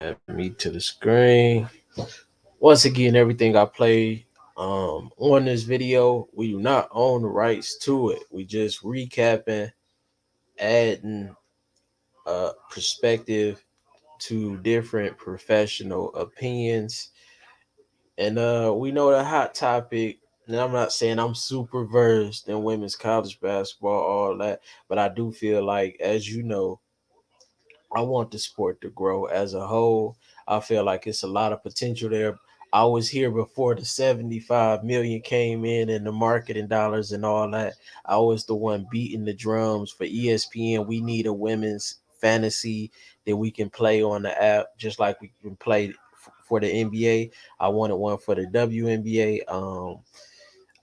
Add me to the screen. Once again, everything I play on this video, we do not own the rights to it. We just recapping, adding perspective to different professional opinions. And we know the hot topic, and I'm not saying I'm super versed in women's college basketball, all that, but I do feel like, as you know, I want the sport to grow as a whole. I feel like it's a lot of potential there. I was here before the 75 million came in and the marketing dollars and all that. I was the one beating the drums for ESPN. We need a women's fantasy that we can play on the app, just like we can play for the NBA. I wanted one for the WNBA.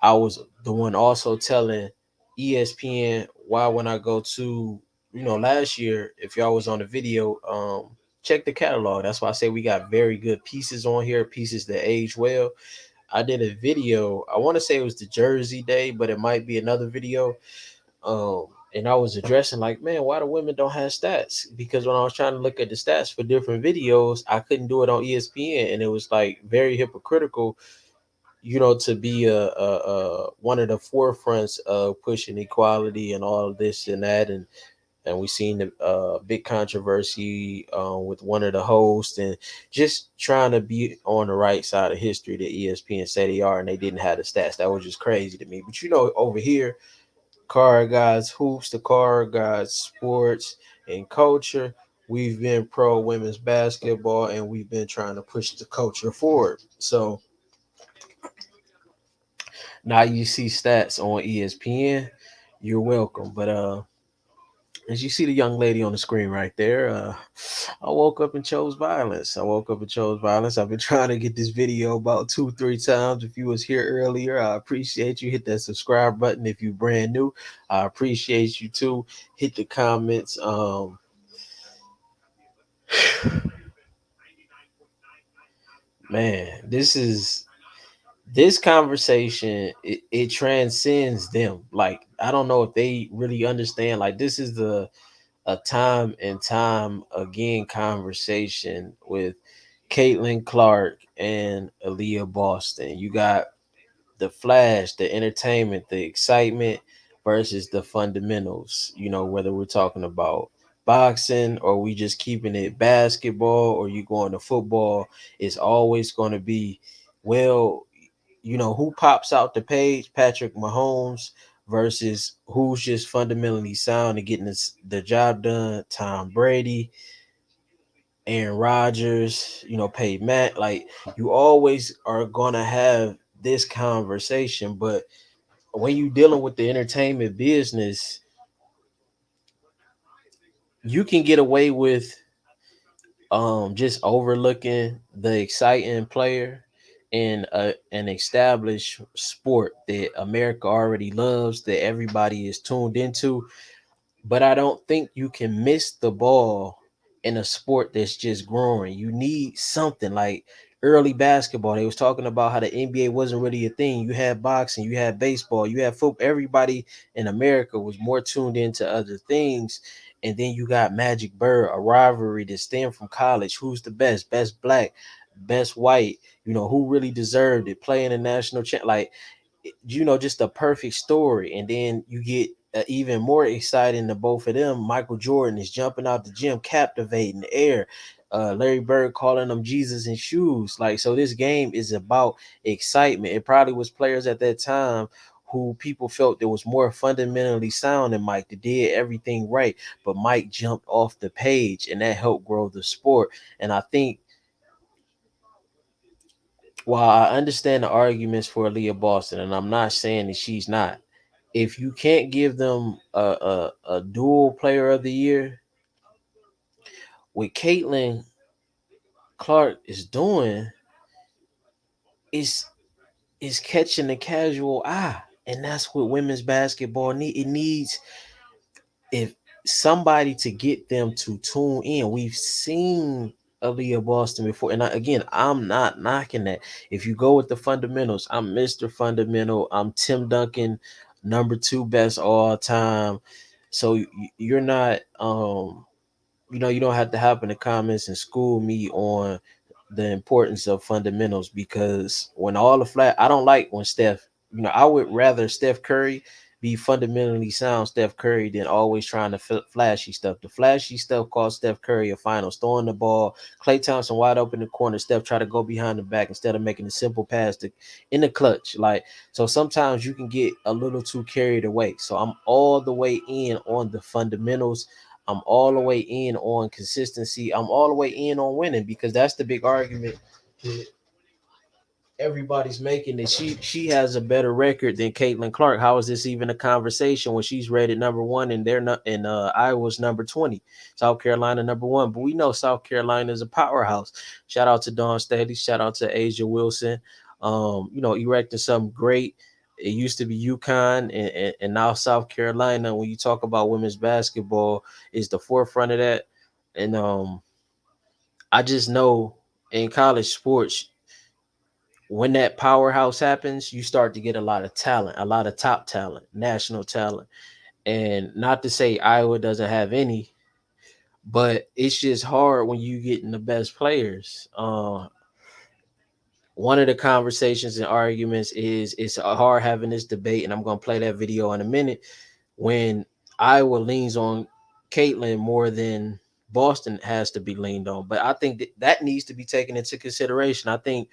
I was the one also telling ESPN why when I go to, last year, if y'all was on the video, check the catalog. That's why I say we got very good pieces on here, pieces that age well. I did a video. I want to say it was the Jersey Day, but it might be another video. And I was addressing like, man, why the women don't have stats? Because when I was trying to look at the stats for different videos, I couldn't do it on ESPN, and it was like very hypocritical, to be a one of the forefronts of pushing equality and all of this and that, and we seen the big controversy with one of the hosts, and just trying to be on the right side of history that ESPN say they are, and they didn't have the stats. That was just crazy to me. But over here, Car Guys Hoops, the Car Guys Sports and Culture, we've been pro women's basketball, and we've been trying to push the culture forward. So now you see stats on ESPN. You're welcome. But as you see the young lady on the screen right there, I woke up and chose violence. I woke up and chose violence. I've been trying to get this video about 2, 3 times. If you was here earlier, I appreciate you. Hit that subscribe button if you brand new. I appreciate you too. Hit the comments. Man, this conversation, it transcends them. Like, I don't know if they really understand, like, this is the a time and time again conversation with Caitlyn Clark and AliyahBoston. You got the flash, the entertainment, the excitement versus the fundamentals. Whether we're talking about boxing or we just keeping it basketball or you going to football, it's always going to be, well, who pops out the page, Patrick Mahomes versus who's just fundamentally sound and getting the job done, Tom Brady, Aaron Rodgers, Peyton Matt. Like, you always are gonna have this conversation, but when you dealing with the entertainment business, you can get away with just overlooking the exciting player in an established sport that America already loves, that everybody is tuned into. But I don't think you can miss the ball in a sport that's just growing. You need something like early basketball. They was talking about how the NBA wasn't really a thing. You had boxing, you had baseball, you had football. Everybody in America was more tuned into other things. And then you got Magic Bird, a rivalry that stemmed from college. Who's the best? Best black, best white. Who really deserved it? Playing a national champ. Like, just a perfect story. And then you get even more exciting to both of them. Michael Jordan is jumping out the gym, captivating the air. Larry Bird calling them Jesus in shoes. Like, so this game is about excitement. It probably was players at that time who people felt that was more fundamentally sound than Mike, that did everything right. But Mike jumped off the page, and that helped grow the sport. And I think, while I understand the arguments for AliyahBoston, and I'm not saying that she's not, if you can't give them a dual player of the year, what Caitlyn Clark is doing is is catching the casual eye. And that's what women's basketball need. It needs, if somebody to get them to tune in. We've seen AliyahBoston before, and again, I'm not knocking that. If you go with the fundamentals, I'm Mr. Fundamental. I'm Tim Duncan, number 2 best all time. So you're not you don't have to hop in the comments and school me on the importance of fundamentals, because when all the flat, I don't like when Steph, I would rather Steph Curry be fundamentally sound Steph Curry than always trying to flashy stuff. The flashy stuff cost Steph Curry a finals, throwing the ball, Klay Thompson wide open in the corner, Steph try to go behind the back instead of making a simple pass in the clutch. Like, so sometimes you can get a little too carried away. So I'm all the way in on the fundamentals. I'm all the way in on consistency. I'm all the way in on winning, because that's the big argument that everybody's making, that she has a better record than Caitlyn Clark. How is this even a conversation when she's rated number one and they're not, and Iowa's number 20, South Carolina number one? But we know South Carolina is a powerhouse. Shout out to Dawn Staley, shout out to Asia Wilson. Erecting something great. It used to be UConn, and now South Carolina, when you talk about women's basketball, is the forefront of that. And I just know in college sports, when that powerhouse happens, you start to get a lot of talent, a lot of top talent, national talent. And not to say Iowa doesn't have any, but it's just hard when you get in the best players. One of the conversations and arguments is it's hard having this debate, and I'm going to play that video in a minute, when Iowa leans on Caitlyn more than Boston has to be leaned on. But I think that needs to be taken into consideration. I think,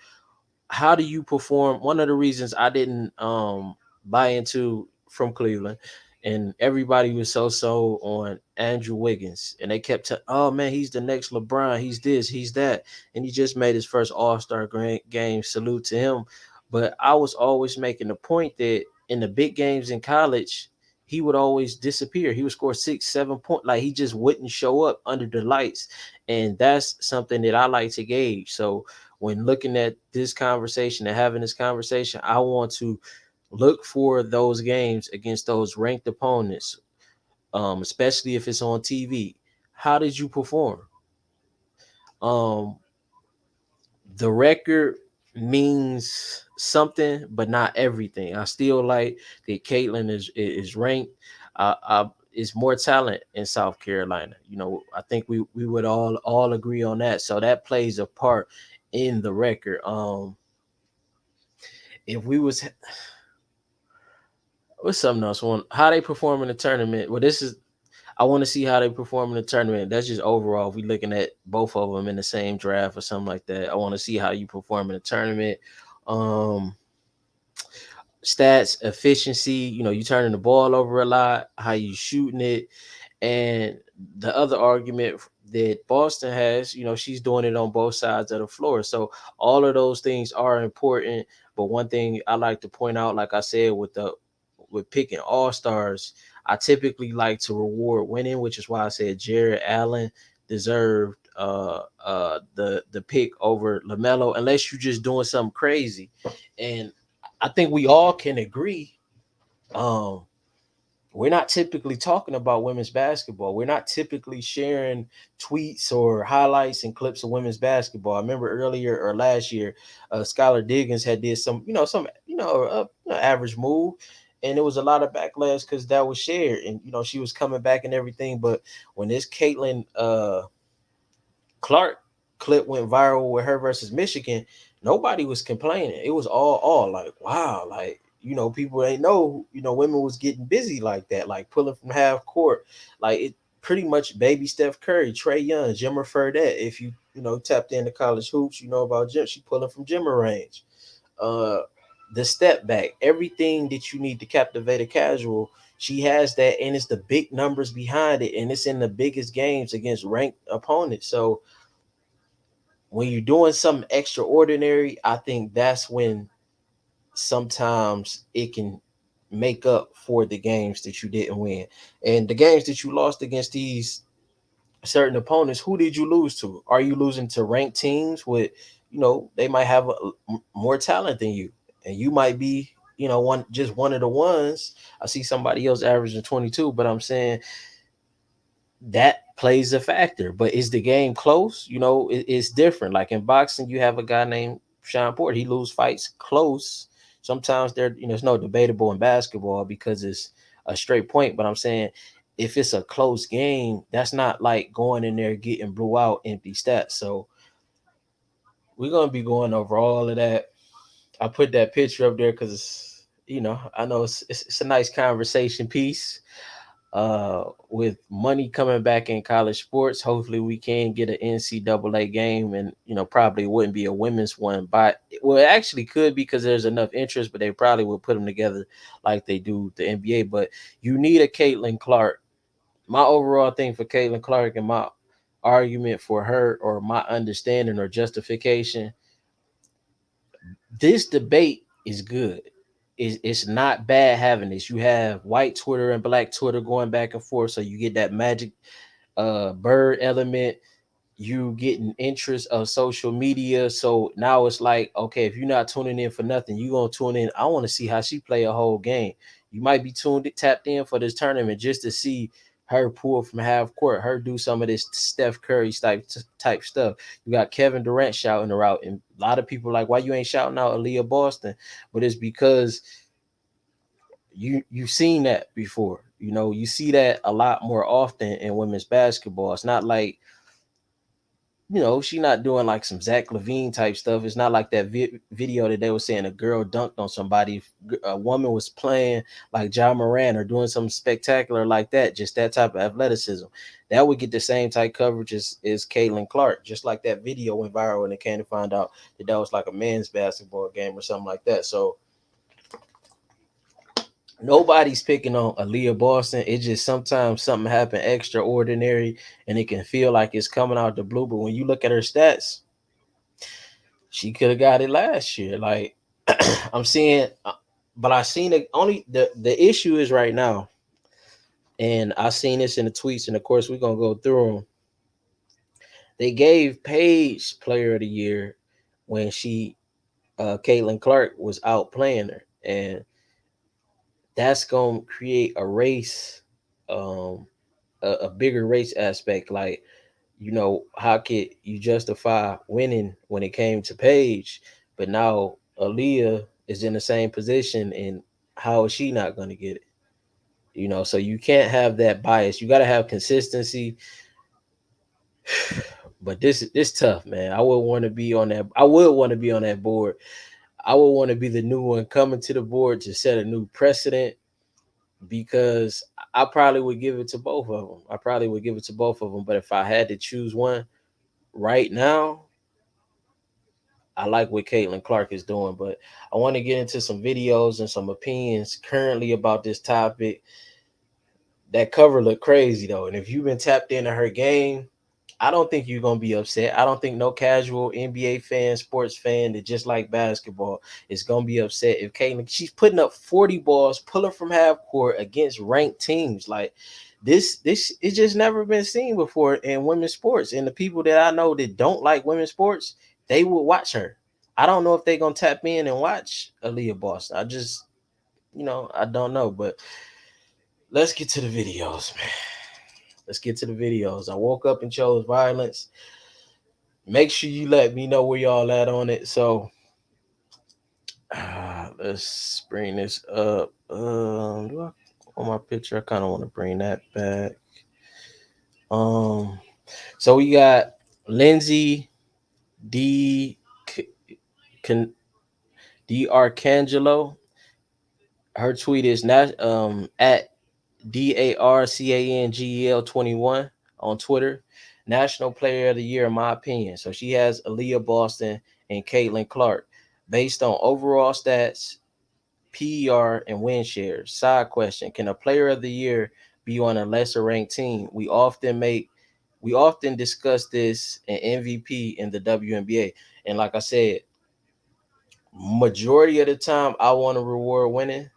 how do you perform? One of the reasons I didn't buy into from Cleveland, and everybody was so on Andrew Wiggins, and they kept oh man, he's the next LeBron, he's this, he's that, and he just made his first All-Star game. Salute to him. But I was always making the point that in the big games in college, he would always disappear. He would score 6, 7 points, like he just wouldn't show up under the lights, and that's something that I like to gauge. So when looking at this conversation and having this conversation, I want to look for those games against those ranked opponents, especially if it's on TV. How did you perform? Um, the record means something, but not everything. I still like that Caitlyn is ranked. Is more talent in South Carolina. I think we would all agree on that. So that plays a part in the record. If we was, what's something else? One, how they perform in the tournament. Well, this is, I want to see how they perform in the tournament. That's just overall. If we looking at both of them in the same draft or something like that, I want to see how you perform in the tournament. Um, Stats, efficiency. You turning the ball over a lot. How you shooting it, and the other argument that Boston has, she's doing it on both sides of the floor. So all of those things are important. But one thing I like to point out, like I said, with picking all stars, I typically like to reward winning, which is why I said Jared Allen deserved the pick over LaMelo, unless you're just doing something crazy. And I think we all can agree. Um, we're not typically talking about women's basketball. We're not typically sharing tweets or highlights and clips of women's basketball. I remember earlier or last year, Skylar Diggins had did some average move, and there was a lot of backlash because that was shared, and she was coming back and everything. But when this Caitlyn Clark clip went viral with her versus Michigan, nobody was complaining. It was all like, wow, like, people ain't know, women was getting busy like that, like pulling from half court. Like, it pretty much baby Steph Curry, Trey Young, Jimmer Fredette. If tapped into college hoops, you know about Jim. She pulling from Jimmer range. Uh the step back, everything that you need to captivate a casual, she has that, and it's the big numbers behind it, and it's in the biggest games against ranked opponents. So when you're doing something extraordinary, I think that's when sometimes it can make up for the games that you didn't win. And the games that you lost against these certain opponents, who did you lose to? Are you losing to ranked teams with, they might have more talent than you, and you might be, one of the ones. I see somebody else averaging 22, but I'm saying that plays a factor. But is the game close? It's different. Like in boxing, you have a guy named Sean Porter. He lose fights close. Sometimes it's no debatable in basketball because it's a straight point. But I'm saying if it's a close game, that's not like going in there getting blew out empty stats. So we're gonna be going over all of that. I put that picture up there because I know it's a nice conversation piece. With money coming back in college sports, hopefully we can get an NCAA game, and probably wouldn't be a women's one, but well, it actually could because there's enough interest, but they probably would put them together like they do the NBA. But you need a Caitlyn Clark. My overall thing for Caitlyn Clark and my argument for her, or my understanding or justification, this debate is good. It's not bad having this. You have white Twitter and black Twitter going back and forth, so you get that magic bird element. You getting interest of social media. So now it's like, okay, if you're not tuning in for nothing, you gonna tune in. I want to see how she play a whole game. You might be tapped in for this tournament just to see her pull from half court, her do some of this Steph Curry type stuff. You got Kevin Durant shouting her out, and a lot of people like, why you ain't shouting out AliyahBoston? But it's because you've seen that before. You see that a lot more often in women's basketball. It's not like she not doing like some Zach Levine type stuff. It's not like that video that they were saying a girl dunked on somebody. A woman was playing like John Moran or doing something spectacular like that, just that type of athleticism. That would get the same type coverage as Caitlyn Clark. Just like that video went viral and they came to find out that was like a men's basketball game or something like that. So nobody's picking on AliyahBoston. It just sometimes something happen extraordinary and it can feel like it's coming out the blue. But when you look at her stats, she could have got it last year. Like I'm seeing, but I seen it only the issue is right now, and I seen this in the tweets, and of course we're gonna go through them. They gave Paige Player of the Year when Caitlyn Clark was out playing her, and that's gonna create a race, um, a bigger race aspect. Like, how could you justify winning when it came to Paige, but now Aliyah is in the same position, and how is she not going to get it? So you can't have that bias. You got to have consistency. But this tough, man. I would want to be on that. I would want to be on that board. I would want to be the new one coming to the board to set a new precedent, because I probably would give it to both of them. I probably would give it to both of them. But if I had to choose one right now, I like what Caitlyn Clark is doing. But I want to get into some videos and some opinions currently about this topic. That cover looked crazy though, and if you've been tapped into her game, I don't think you're gonna be upset. I don't think no casual NBA fan, sports fan that just like basketball is gonna be upset if Caitlyn, she's putting up 40 balls, pulling from half court against ranked teams. Like this it's just never been seen before in women's sports. And the people that I know that don't like women's sports, they will watch her. I don't know if they're gonna tap in and watch AliyahBoston. I just, I don't know. But let's get to the videos, man. Let's get to the videos. I woke up and chose violence. Make sure you let me know where y'all at on it. So let's bring this up. On my picture, I kind of want to bring that back. So we got Lindsay D. D. Arcangelo. Her tweet is not at DARCANGEL21 on Twitter. National Player of the Year, in my opinion. So she has AliyahBoston and Caitlyn Clark. Based on overall stats, PER, and win shares. Side question: can a Player of the Year be on a lesser ranked team? We often discuss this in MVP in the WNBA. And like I said, majority of the time I want to reward winning.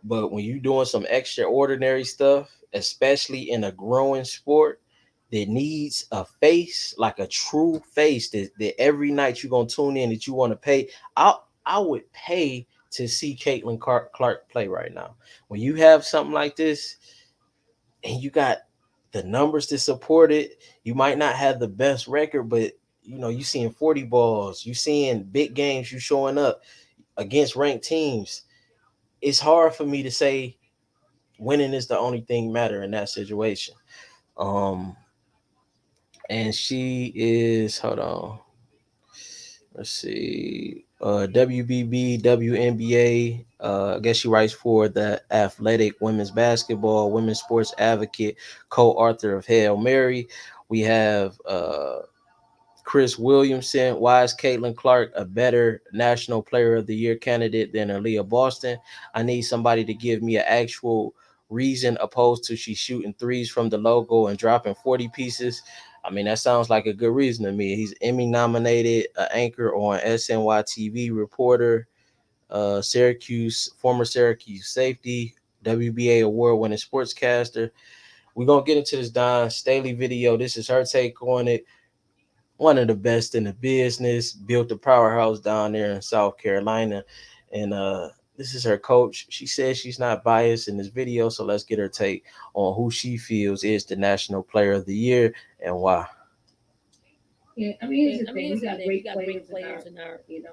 But when you're doing some extraordinary stuff, especially in a growing sport that needs a face, like a true face that every night you're gonna tune in, that you want to pay, I would pay to see Caitlyn Clark play right now. When you have something like this and you got the numbers to support it, you might not have the best record, but you seeing 40 balls, you seeing big games, you showing up against ranked teams. It's hard for me to say winning is the only thing matter in that situation. Um, and she is, hold on, let's see, WBB, WNBA. I guess she writes for the Athletic, Women's Basketball, Women's Sports Advocate, co-author of Hail Mary. We have Chris Williamson. Why is Caitlyn Clark a better National Player of the Year candidate than AliyahBoston? I need somebody to give me an actual reason opposed to she shooting threes from the logo and dropping 40 pieces. I mean, that sounds like a good reason to me. He's Emmy nominated, anchor on SNY TV, reporter, Syracuse, former Syracuse safety, WBA award winning sportscaster. We're going to get into this Don Staley video. This is her take on it. One of the best in the business, built a powerhouse down there in South Carolina. And this is her coach. She says she's not biased in this video, so let's get her take on who she feels is the National Player of the Year and why. Yeah, I mean, here's the thing: we got great players in our, in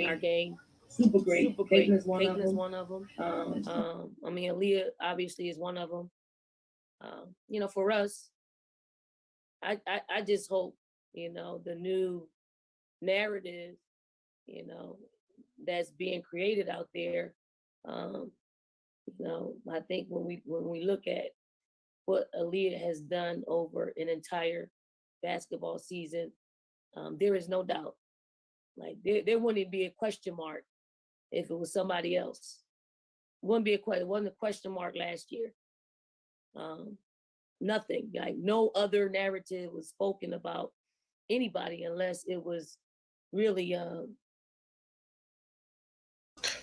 our game. Super great. Caitlyn is one of them. I mean, Leah obviously is one of them. For us, I just hope, the new narrative, you know, that's being created out there. Um, I think when we look at what Aliyah has done over an entire basketball season, there is no doubt. Like there wouldn't be a question mark if it was somebody else. Wouldn't be a question. It wasn't a question mark last year. Um, Nothing. Like no other narrative was spoken about anybody unless it was really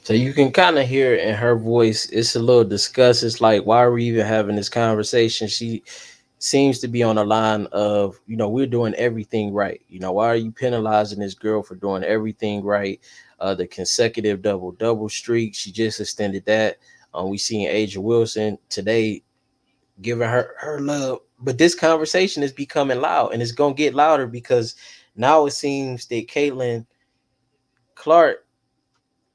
So you can kind of hear it in her voice. It's a little disgust. It's like, why are we even having this conversation? She seems to be on the line of, we're doing everything right. Why are you penalizing this girl for doing everything right? The consecutive double streak, she just extended that. We seen Aja Wilson today giving her love, but this conversation is becoming loud, and it's gonna get louder because now it seems that Caitlyn Clark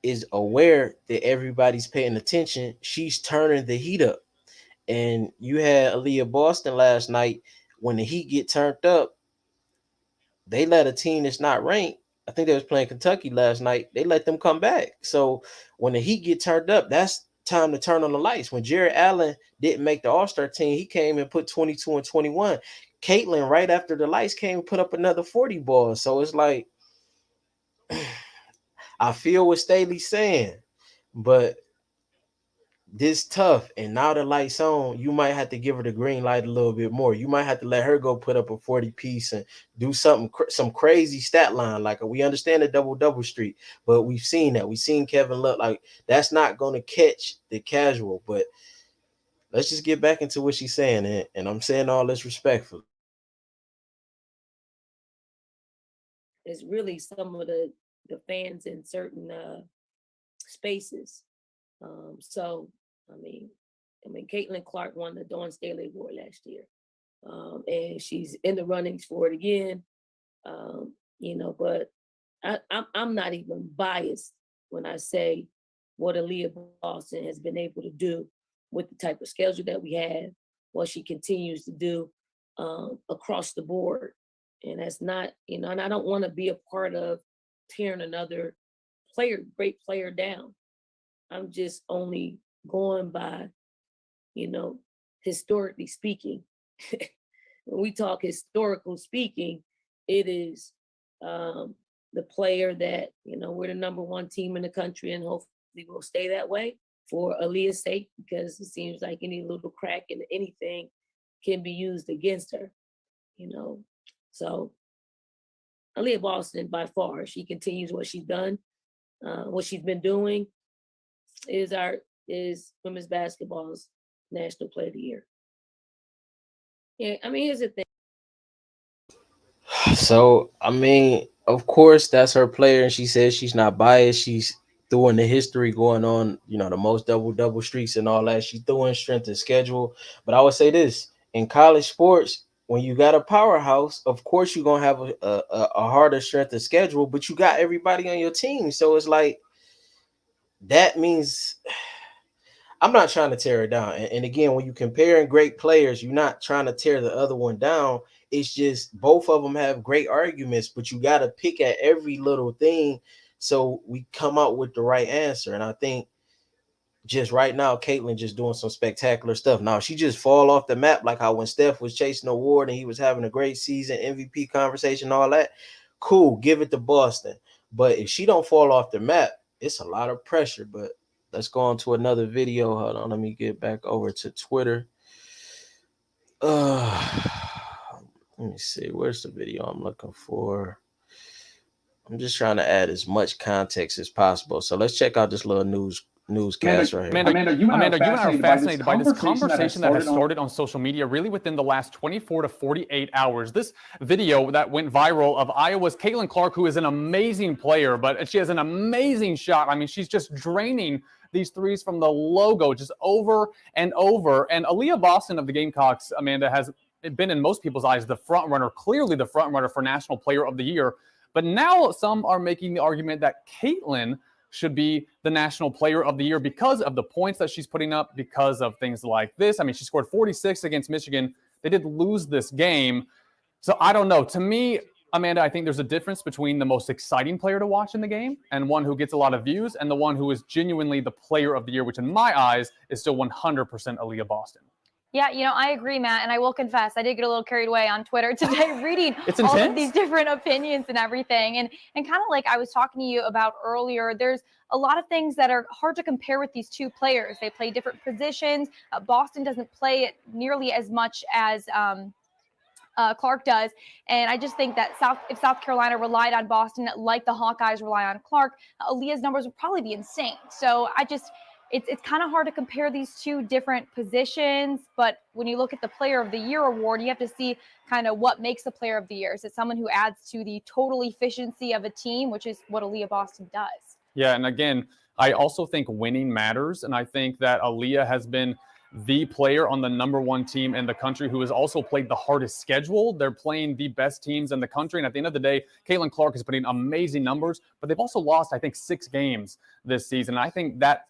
is aware that everybody's paying attention. She's turning the heat up. And you had AliyahBoston last night. When the heat get turned up, they let a team that's not ranked. I think they was playing Kentucky last night. They let them come back. So when the heat get turned up, that's time to turn on the lights. When Jared Allen didn't make the All-Star team, he came and put 22 and 21. Caitlyn, right after the lights came, put up another 40 balls. So it's like, I feel what Staley's saying, but this tough, and now the lights on, you might have to give her the green light a little bit more. You might have to let her go put up a 40 piece and do something, some crazy stat line. Like, we understand the double streak, but we've seen that. We've seen Kevin Love. Like, that's not going to catch the casual. But let's just get back into what she's saying, and I'm saying all this respectfully. is really some of the fans in certain spaces. So I mean, Caitlyn Clark won the Dawn Staley Award last year, and she's in the runnings for it again. But I'm not even biased when I say what Aaliyah Boston has been able to do with the type of schedule that we have, what she continues to do across the board. And that's not, and I don't want to be a part of tearing another great player down. I'm just only going by, you know, historically speaking. When we talk historical speaking, it is the player that, we're the number one team in the country and hopefully we'll stay that way for Aliyah's sake, because it seems like any little crack in anything can be used against her, you know. So AliyahBoston, by far, she continues what she's done, what she's been doing is women's basketball's national player of the year. Yeah, I mean, here's the thing. So, I mean, of course, that's her player, and she says she's not biased. She's throwing the history going on, the most double streaks and all that. She's throwing strength and schedule. But I would say this, in college sports, when you got a powerhouse, of course you're gonna have a harder strength and schedule, but you got everybody on your team. So it's like that means I'm not trying to tear it down. And again, when you comparing great players, you're not trying to tear the other one down. It's just both of them have great arguments, but you got to pick at every little thing so we come out with the right answer. And I think just right now, Caitlyn just doing some spectacular stuff. Now she just fall off the map, like how when Steph was chasing the award and he was having a great season, MVP conversation, all that. Cool, give it to Boston. But if she don't fall off the map, it's a lot of pressure. But let's go on to another video. Hold on, let me get back over to Twitter. Uh, Let me see. Where's the video I'm looking for? I'm just trying to add as much context as possible. So let's check out this little newscast right here. Amanda, you and I are fascinated by this conversation that has started on social media really within the last 24 to 48 hours. This video that went viral of Iowa's Caitlyn Clark, who is an amazing player, but she has an amazing shot. I mean, she's just draining these threes from the logo just over and over. And AliyahBoston of the Gamecocks, Amanda, has been in most people's eyes the front runner, clearly the front runner for National Player of the Year. But now some are making the argument that Caitlyn should be the National Player of the Year because of the points that she's putting up, because of things like this. I mean, she scored 46 against Michigan. They did lose this game. So I don't know. To me, Amanda, I think there's a difference between the most exciting player to watch in the game and one who gets a lot of views and the one who is genuinely the Player of the Year, which in my eyes is still 100% AliyahBoston. Yeah, I agree, Matt, and I will confess, I did get a little carried away on Twitter today reading all of these different opinions and everything. And kind of like I was talking to you about earlier, there's a lot of things that are hard to compare with these two players. They play different positions. Boston doesn't play it nearly as much as Clark does. And I just think that if South Carolina relied on Boston like the Hawkeyes rely on Clark, Aliyah's numbers would probably be insane. So it's kind of hard to compare these two different positions, but when you look at the Player of the Year award, you have to see kind of what makes the Player of the Year. Is it someone who adds to the total efficiency of a team, which is what AliyahBoston does? Yeah, and again, I also think winning matters, and I think that Aliyah has been the player on the #1 team in the country who has also played the hardest schedule. They're playing the best teams in the country. And at the end of the day, Caitlyn Clark is putting amazing numbers, but they've also lost, I think, 6 games this season. I think that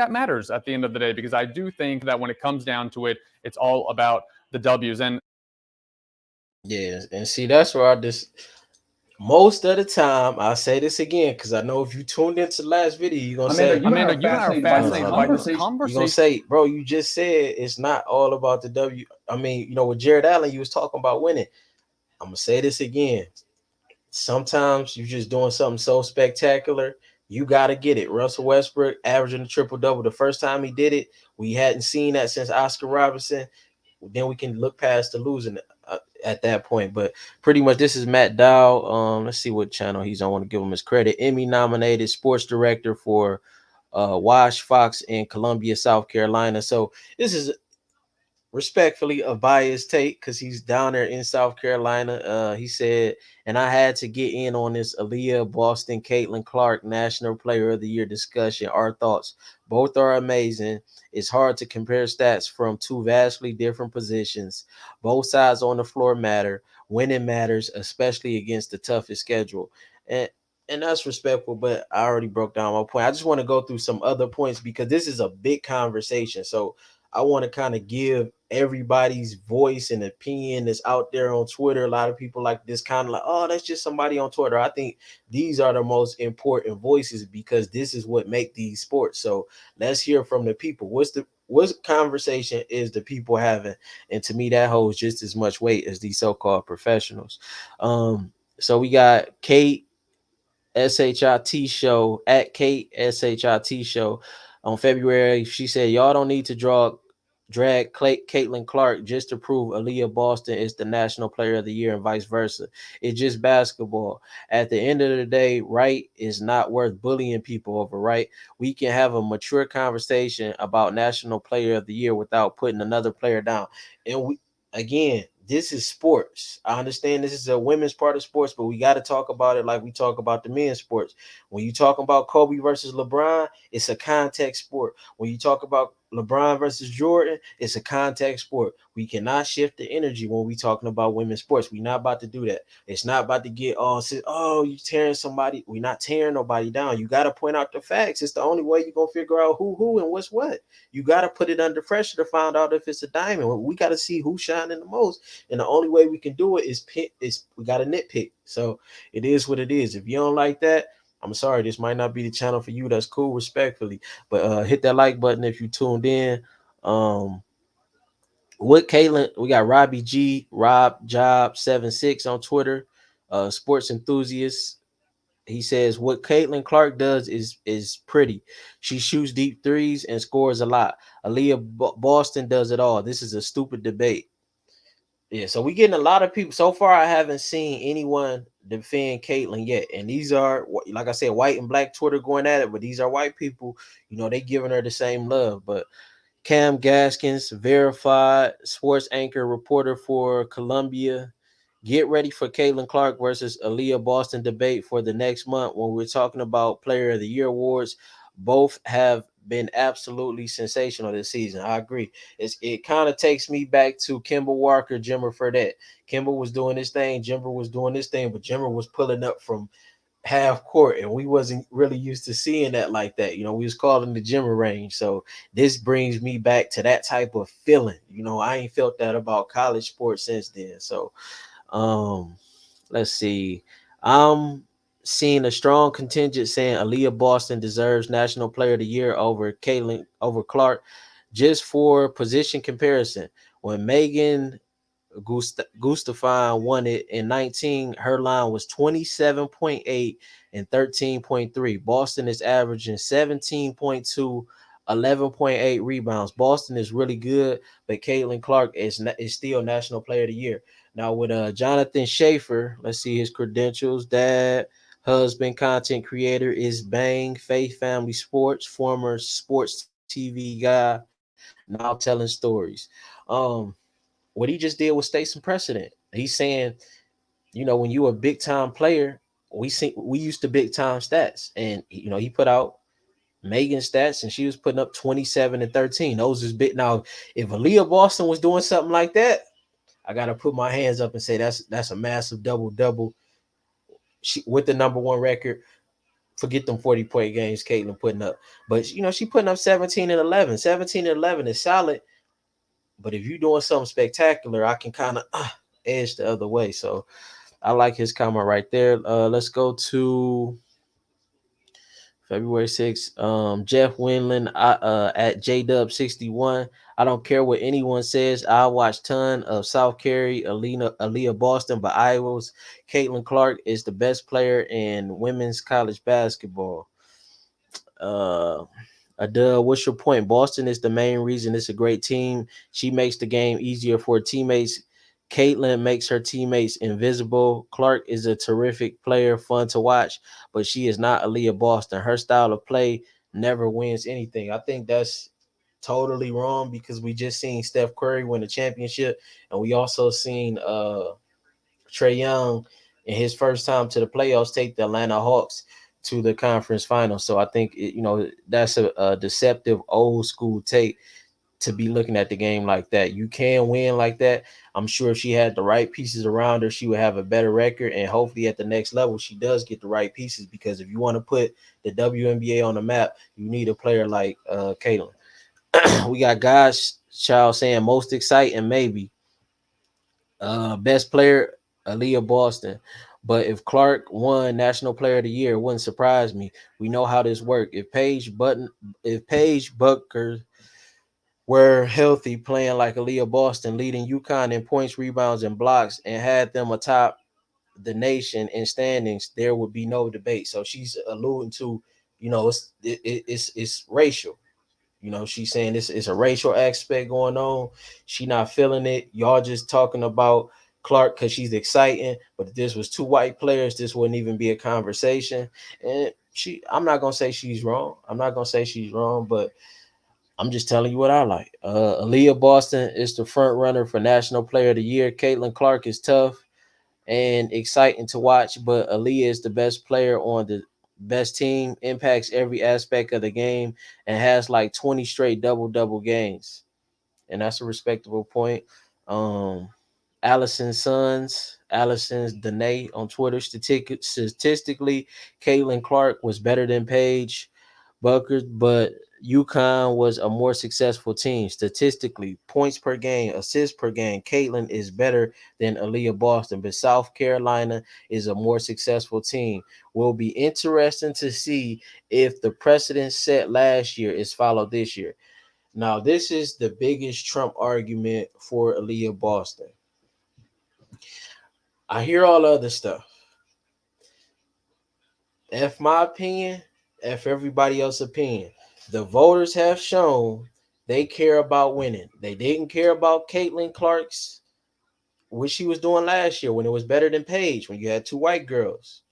matters at the end of the day, because I do think that when it comes down to it, it's all about the W's. And yeah, and see, that's where most of the time, I'll say this again, because I know if you tuned into the last video, you're going to say, Amanda, you and I are fascinated by this conversation. You're going to say, bro, you just said it's not all about the W. I mean, with Jared Allen, you was talking about winning. I'm going to say this again. Sometimes you're just doing something so spectacular, you got to get it. Russell Westbrook averaging a triple-double. The first time he did it, we hadn't seen that since Oscar Robertson. Then we can look past the losing at that point. But pretty much this is Matt Dow. Let's see what channel he's on. I want to give him his credit. Emmy nominated sports director for Wash Fox in Columbia, South Carolina. So this is respectfully a biased take because he's down there in South Carolina. He said, and I had to get in on this AliyahBoston, Caitlyn Clark National Player of the Year discussion. Our thoughts. Both are amazing. It's hard to compare stats from two vastly different positions. Both sides on the floor matter. Winning matters, especially against the toughest schedule. And that's respectful, but I already broke down my point. I just want to go through some other points because this is a big conversation. So I want to kind of give everybody's voice and opinion that's out there on Twitter. A lot of people like this kind of like, oh, that's just somebody on Twitter. I think these are the most important voices because this is what make these sports. So let's hear from the people. What conversation is the people having? And to me, that holds just as much weight as these so-called professionals. So we got Kate SHIT show at Kate SHIT show on February. She said, y'all don't need to drag Caitlyn Clark just to prove AliyahBoston is the National Player of the Year and vice versa. It's just basketball. At the end of the day, right is not worth bullying people over, right? We can have a mature conversation about National Player of the Year without putting another player down. And again, this is sports. I understand this is a women's part of sports, but we got to talk about it like we talk about the men's sports. When you talk about Kobe versus LeBron, it's a contact sport. When you talk about LeBron versus Jordan, it's a contact sport. We cannot shift the energy when we talking about women's sports. We're not about to do that. It's not about to get all say, oh, you tearing somebody. We're not tearing nobody down. You got to point out the facts. It's the only way you're gonna figure out who and what's what. You got to put it under pressure to find out if it's a diamond. We got to see who's shining the most, and the only way we can do it is pick. Is we got to nitpick. So it is what it is. If you don't like that, I'm sorry. This might not be the channel for you. That's cool, respectfully. But hit that like button if you tuned in. Um, what Caitlyn, we got Robbie G, Rob Job 76 on Twitter, sports enthusiast. He says what Caitlyn Clark does is pretty. She shoots deep threes and scores a lot. Boston does it all. This is a stupid debate. Yeah, so we getting a lot of people. So far, I haven't seen anyone defend Caitlyn yet. And these are, like I said, white and black Twitter going at it, but these are white people. They giving her the same love. But Cam Gaskins, verified sports anchor reporter for Columbia. Get ready for Caitlyn Clark versus AliyahBoston debate for the next month when we're talking about Player of the Year awards. Both have been absolutely sensational this season. I agree. It kind of takes me back to Kimball Walker, Jimmer Fredette. Kimball was doing this thing, Jimmer was doing this thing, but Jimmer was pulling up from half court, and we wasn't really used to seeing that like that. We was calling the Jimmer range. So this brings me back to that type of feeling. I ain't felt that about college sports since then. So let's see. I'm seeing a strong contingent saying AliyahBoston deserves National Player of the Year over Clark, just for position comparison. When Megan Gustafine won it in 19, her line was 27.8 and 13.3. Boston is averaging 17.2, 11.8 rebounds. Boston is really good, but Caitlyn Clark is still National Player of the Year. Now with Jonathan Schaefer, let's see his credentials. Dad, husband, content creator, is Bang, Faith Family Sports, former sports TV guy, now telling stories. What he just did was state some precedent. He's saying, when you a big time player, we used to big time stats, and he put out Megan stats, and she was putting up 27 and 13. Those is big. Now, if AliyahBoston was doing something like that, I gotta put my hands up and say that's a massive double double. She with the number one record. Forget them 40-point games Caitlyn putting up, but she putting up 17 and 11. 17 and 11 is solid. But if you're doing something spectacular, I can kind of edge the other way. So I like his comment right there. Let's go to February 6th. Jeff Winland at JDub61. I don't care what anyone says. I watch ton of South Carey, AliyahBoston, but Iowa's Caitlyn Clark is the best player in women's college basketball. Adele, what's your point? Boston is the main reason it's a great team. She makes the game easier for teammates. Caitlyn makes her teammates invisible. Clark is a terrific player, fun to watch, but she is not AliyahBoston. Her style of play never wins anything. I think that's totally wrong because we just seen Steph Curry win a championship, and we also seen Trae Young in his first time to the playoffs take the Atlanta Hawks to the conference final. So I think that's a deceptive old school take to be looking at the game like that. You can win like that. I'm sure if she had the right pieces around her, she would have a better record. And hopefully at the next level, she does get the right pieces, because if you want to put the WNBA on the map, you need a player like Caitlyn. We got God's Child saying most exciting, maybe. Best player, AliyahBoston. But if Clark won National Player of the Year, it wouldn't surprise me. We know how this works. If Paige Bucker were healthy, playing like AliyahBoston, leading UConn in points, rebounds, and blocks, and had them atop the nation in standings, there would be no debate. So she's alluding to, it's racial. She's saying this is a racial aspect going on. She not feeling it. Y'all just talking about Clark because she's exciting. But if this was two white players, this wouldn't even be a conversation. And I'm not gonna say she's wrong. But I'm just telling you what I like. AliyahBoston is the front runner for National Player of the Year. Caitlyn Clark is tough and exciting to watch, but Aliyah is the best player on best team, impacts every aspect of the game, and has like 20 straight double games. And that's a respectable point. Um, Allison's Danae on Twitter. Statistically, Caitlyn Clark was better than Paige Buckers, but UConn was a more successful team. Statistically, points per game, assists per game, Caitlyn is better than AliyahBoston, but South Carolina is a more successful team. Will be interesting to see if the precedent set last year is followed this year. Now, this is the biggest Trump argument for AliyahBoston. I hear all other stuff. F my opinion, F everybody else's opinion. The voters have shown they care about winning. They didn't care about Caitlyn Clark's, what she was doing last year when it was better than Paige, when you had two white girls.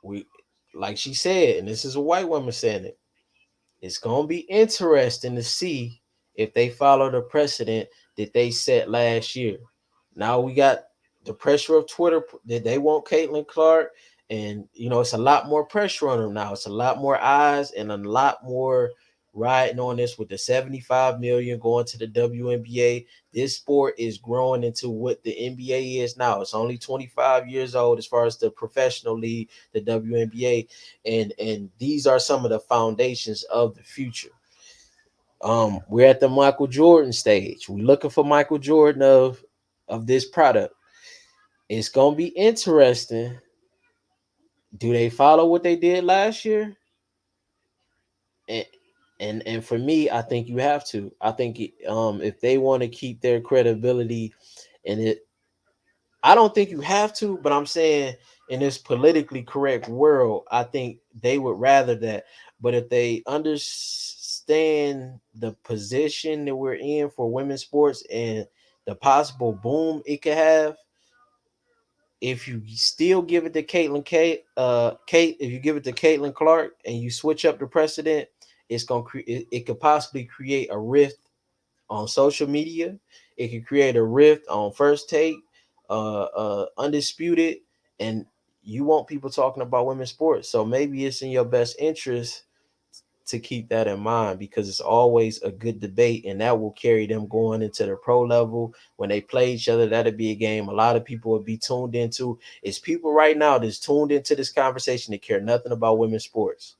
We, like she said, and this is a white woman saying it, it's going to be interesting to see if they follow the precedent that they set last year. Now we got the pressure of Twitter that they want Caitlyn Clark, and it's a lot more pressure on them now. It's a lot more eyes and a lot more riding on this with the 75 million going to the WNBA. This sport is growing into what the NBA is now. It's only 25 years old as far as the professional league, the WNBA, and these are some of the foundations of the future. We're at the Michael Jordan stage. We're looking for Michael Jordan of this product. It's gonna be interesting. Do they follow what they did last year? And and for me, I think you have to. I think if they want to keep their credibility, and I don't think you have to, but I'm saying in this politically correct world, I think they would rather that. But if they understand the position that we're in for women's sports and the possible boom it could have, if you still give it to if you give it to Caitlyn Clark and you switch up the precedent, it's gonna it could possibly create a rift on social media. It could create a rift on First Take, Undisputed, and you want people talking about women's sports. So maybe it's in your best interest to keep that in mind, because it's always a good debate, and that will carry them going into the pro level. When they play each other, that'll be a game a lot of people will be tuned into. It's people right now that's tuned into this conversation that care nothing about women's sports.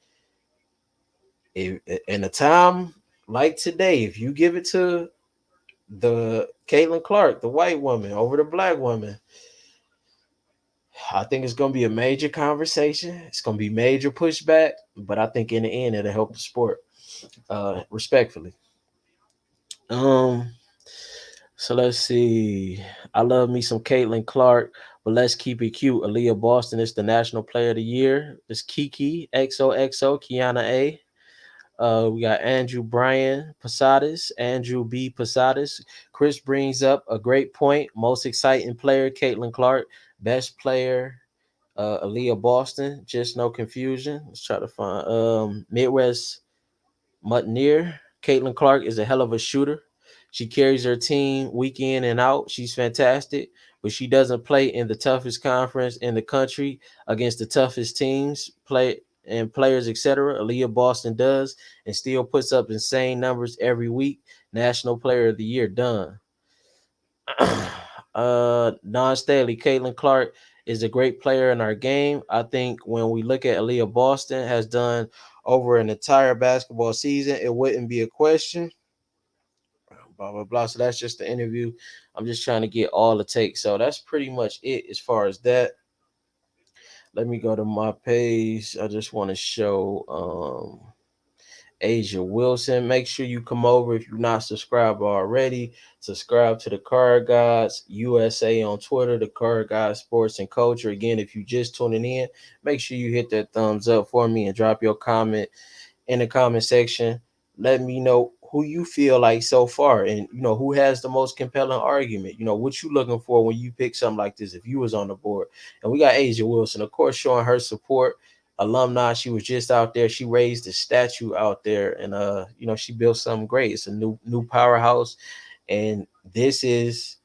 In a time like today, if you give it to the Caitlyn Clark, the white woman, over the black woman, I think it's going to be a major conversation. It's going to be major pushback, but I think in the end it'll help the sport. Respectfully. Um, so let's see. I love me some Caitlyn Clark, but let's keep it cute. AliyahBoston is the National Player of the Year. It's Kiki XOXO Kiana A. We got Andrew Bryan Posadas, Andrew B. Posadas. Chris brings up a great point. Most exciting player, Caitlyn Clark. Best player, AliyahBoston. Just no confusion. Let's try to find Midwest Mutneer. Caitlyn Clark is a hell of a shooter. She carries her team week in and out. She's fantastic, but she doesn't play in the toughest conference in the country against the toughest teams, play and players, etc. AliyahBoston does, and still puts up insane numbers every week. National Player of the Year done. Non Staley, Caitlyn Clark is a great player in our game. I think when we look at AliyahBoston has done over an entire basketball season, it wouldn't be a question. Blah blah blah. So that's just the interview. I'm just trying to get all the takes. So that's pretty much it as far as that. Let me go to my page. I just want to show Asia Wilson. Make sure you come over if you're not subscribed already. Subscribe to the Card Guys USA on Twitter, the Card Guys Sports and Culture. Again, if you just tuning in, make sure you hit that thumbs up for me and drop your comment in the comment section. Let me know who you feel like so far, and who has the most compelling argument. What you looking for when you pick something like this if you was on the board. And we got Asia Wilson, of course, showing her support. Alumni. She was just out there. She raised a statue out there, and she built something great. It's a new powerhouse, and this is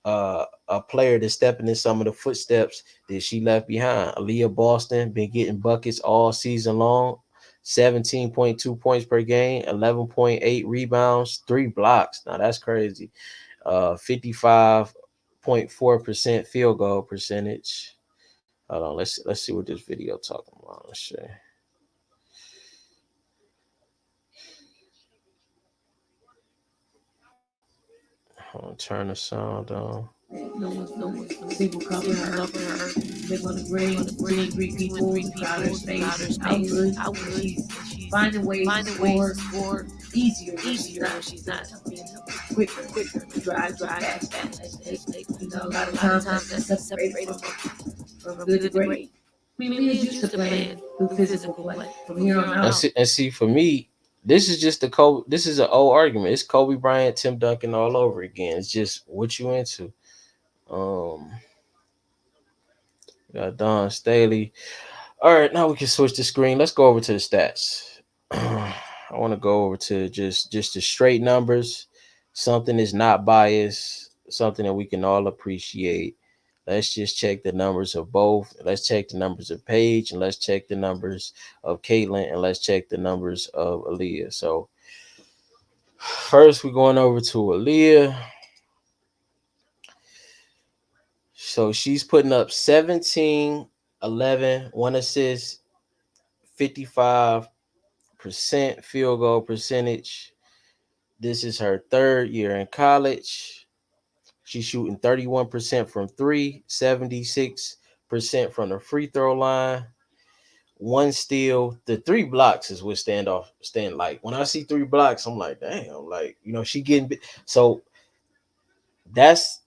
a player that's stepping in some of the footsteps that she left behind. AliyahBoston been getting buckets all season long. 17.2 points per game, 11.8 rebounds, 3 blocks. Now that's crazy. 55.4% field goal percentage. Hold on, let's see what this video talking about. Let's see. Hold on, turn the sound on. No one's people cover her. They're gonna bring two and three people to crowd her space. Outward, she's finding ways to score easier when she's not being quicker to drive to fast. A lot of times that's separated from good to great. I mean, Leah's used to playing through physical play. From here on out, And see, for me, this is just the Kobe. This is an old argument. It's Kobe Bryant, Tim Duncan all over again. It's just what you into. Um, got Don Staley. All right, now we can switch the screen. Let's go over to the stats. I want to go over to just the straight numbers. Something is not biased. Something that we can all appreciate. Let's just check the numbers of both. Let's check the numbers of Paige, and let's check the numbers of Caitlyn, and let's check the numbers of Aliyah. So first, we're going over to Aliyah. So she's putting up 17, 11, 1 assist, 55% field goal percentage. This is her third year in college. She's shooting 31% from three, 76% from the free throw line. One steal, the 3 blocks is what stand like when I see 3 blocks, I'm like, damn, like she getting so that's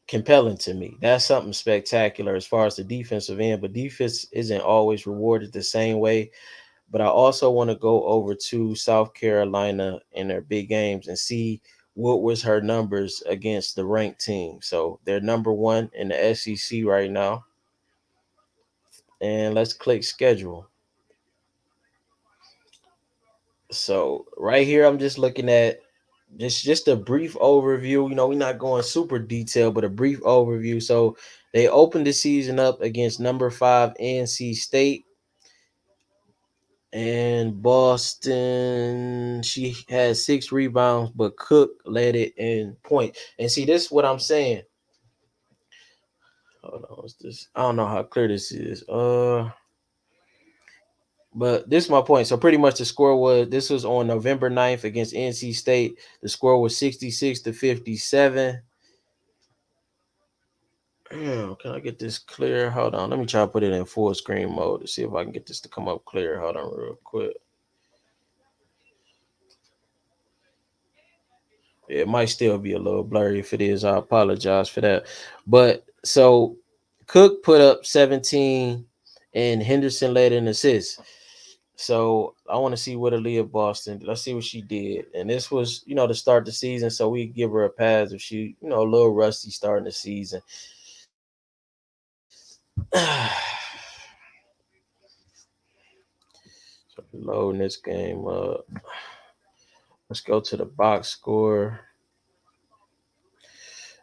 compelling to me. That's something spectacular as far as the defensive end, but defense isn't always rewarded the same way. But I also want to go over to South Carolina in their big games and see what was her numbers against the ranked team. So they're number one in the SEC right now. And let's click schedule. So right here, I'm just looking at just a brief overview. We're not going super detailed, but a brief overview. So they opened the season up against number 5 NC State. And Boston, she had 6 rebounds, but Cook led it in point. And see, this is what I'm saying. Hold on, what's this? I don't know how clear this is. But this is my point. So pretty much the score this was on November 9th against NC State. The score was 66-57. Can I get this clear? Hold on. Let me try to put it in full screen mode to see if I can get this to come up clear. Hold on real quick. It might still be a little blurry. If it is, I apologize for that. But so Cook put up 17 and Henderson led an assist. So I want to see what AliyahBoston. Let's see what she did. And this was, to start the season. So we give her a pass if she, a little rusty starting the season. So loading this game up. Let's go to the box score.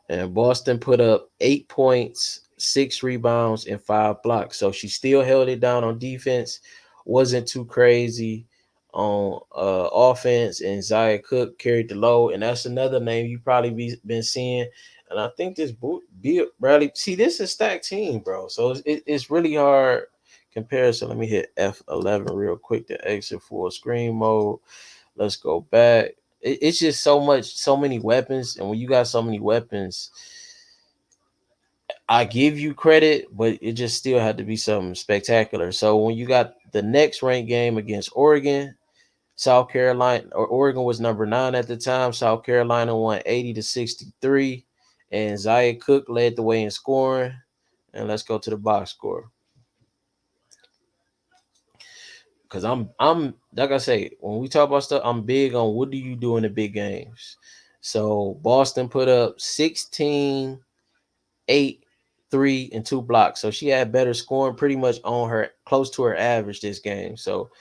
And Boston put up 8 points, 6 rebounds, and 5 blocks. So she still held it down on defense. Wasn't too crazy on offense. And Zaya Cook carried the load. And that's another name you probably been seeing. And I think this Bradley. See, this is a stacked team, bro. So it's really hard comparison. Let me hit F11 real quick to exit full screen mode. Let's go back. It's just so many weapons. And when you got so many weapons, I give you credit, but it just still had to be something spectacular. So when you got the next ranked game against Oregon, South Carolina, or Oregon was number 9 at the time. South Carolina won 80-63, and Zaya Cook led the way in scoring. And let's go to the box score. Because I'm like I say, when we talk about stuff, I'm big on what do you do in the big games. So Boston put up 16, 8, 3, and 2 blocks. So she had better scoring, pretty much on her, close to her average this game. So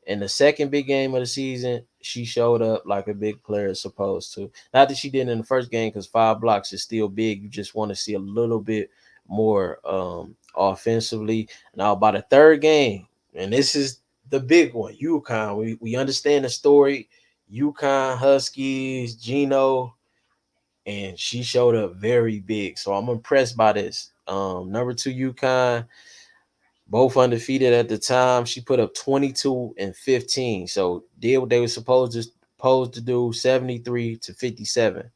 In the second big game of the season, she showed up like a big player is supposed to. Not that she didn't in the first game, because 5 blocks is still big. You just want to see a little bit more offensively. Now, by the third game, and this is the big one, UConn. We understand the story. UConn, Huskies, Gino, and she showed up very big. So I'm impressed by this. Number 2, UConn, both undefeated at the time. She put up 22 and 15. So did what they were supposed to do, 73-57.